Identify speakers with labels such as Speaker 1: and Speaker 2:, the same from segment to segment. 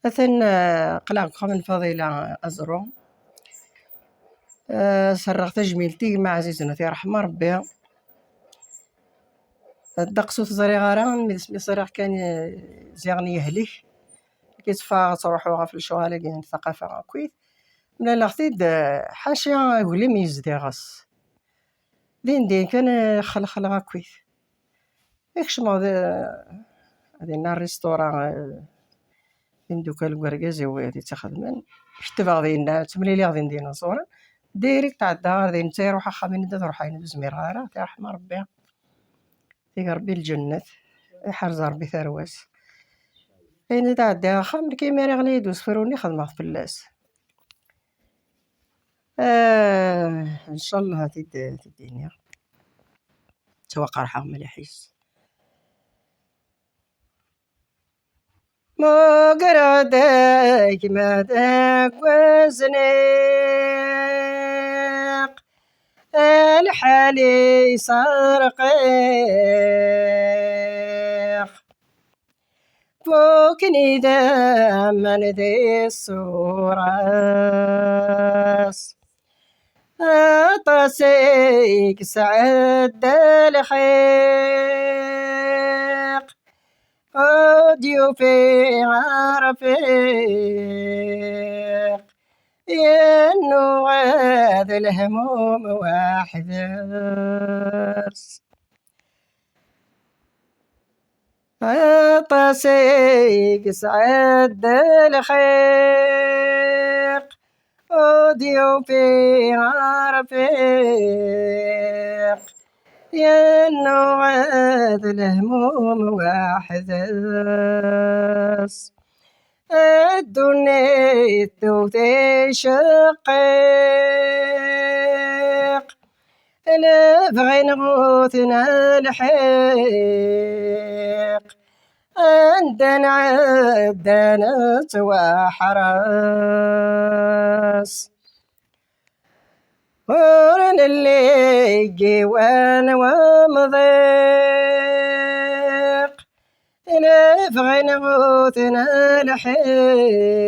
Speaker 1: أثن قلق من فضيلة أزرو سرغت جميلتي مع عزيزنا في رحمة ربي الدقسو تزري غاران من صراح كان زيغني يهلك كيتفا تروحو في الشوالي ديال الثقافة كويت من لاختيد حاشية يقولي ميز دي غاس دين كان خلق كويت يكش ما هذه النار ريستوران فين دوكا الكركازي وهادي تخدمن شتي غادي تمليلي غادي ندير صورة ديريكت على الدار غادي نتا روح اخا من تروح عين بزميرة تاع رحمة ربي تيق ربي الجنة يحرز ربي ثرواس فين تاع الدار خمر كيما راه غلي يدوز فروني خدمة في اللاس ان شاء الله تديني توقع رحم مليحيس ما قرادك ما داك وزنيق الحالي سرقيق فوكني دام ندي الصورة طاسيك سعد الخيق ضيوفي عرفيق ينو غاد الهموم واحد طاسيك سعد الخيق ضيوفي عرفيق ينو غاد الهموم واحد الدنيا توتي شقيق لا بغي نغوثنا الحيق عندنا توحرس ورن اللي جوان ومضيق لا بغي نغوثنا الحيق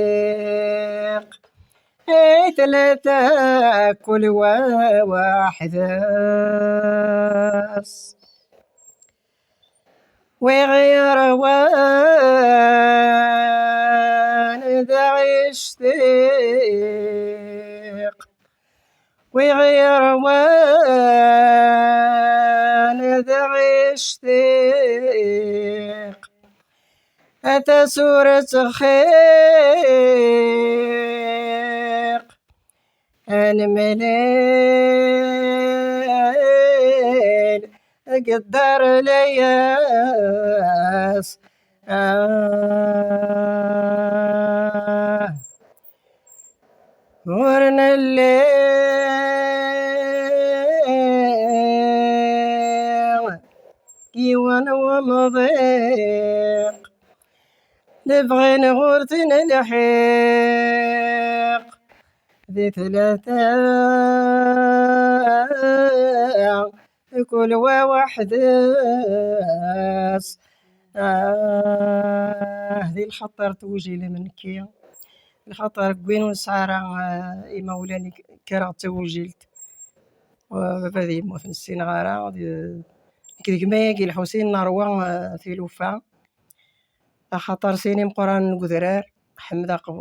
Speaker 1: ثلاثة كل واحد وغير وان ذا عشتيق وغير وان ذا عشتيق أتى سورة خيق أنا مليل قدر لياس ورنا الليل كيوان ومضيق نبغي نغورتنا الحيق ذي ثلاثة كل واحد ذي الخطر توجي لمنكي الخطر قوين ونسعارة إما ولاني كرا توجيلت وبذي يموت نسين غارة كذي ما يجي الحسين نروى في الوفا خطر سيني مقران قدرار حمد قبول